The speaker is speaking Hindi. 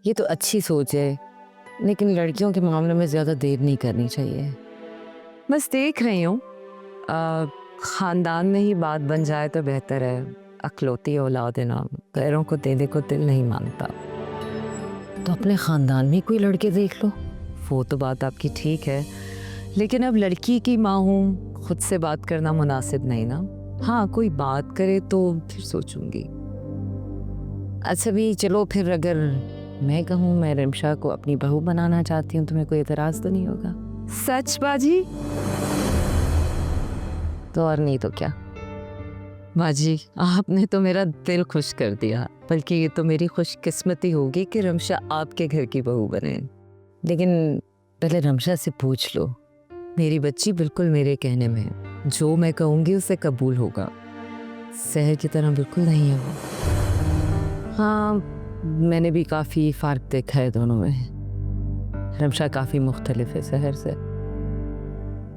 ये तो अच्छी सोच है, लेकिन लड़कियों के मामले में ज़्यादा देर नहीं करनी चाहिए। बस देख रही हूँ, ख़ानदान में ही बात बन जाए तो बेहतर है। अकलौती औलाद है ना, गैरों को देने को दिल नहीं मानता। तो अपने ख़ानदान में कोई लड़के देख लो। वो तो बात आपकी ठीक है, लेकिन अब लड़की की माँ हूँ, खुद से बात करना मुनासिब नहीं ना। हाँ, कोई बात करे तो फिर सोचूंगी। अच्छा भी चलो, फिर अगर मैं कहूँ मैं रिमशा को अपनी बहू बनाना चाहती हूँ, तुम्हें कोई एतराज़ तो नहीं होगा? सच बाजी? तो और नहीं तो क्या। बाजी, आपने तो मेरा दिल खुश कर दिया। बल्कि ये तो मेरी खुशकिस्मती होगी कि रमशा आपके घर की बहू बने। लेकिन पहले रमशा से पूछ लो, मेरी बच्ची बिल्कुल मेरे कहने में है। जो मैं कहूँगी उसे कबूल होगा। शहर की तरह बिल्कुल नहीं है वो। हाँ, मैंने भी काफ़ी फ़र्क देखा है दोनों में। रमशा काफ़ी मुख्तलिफ है शहर से।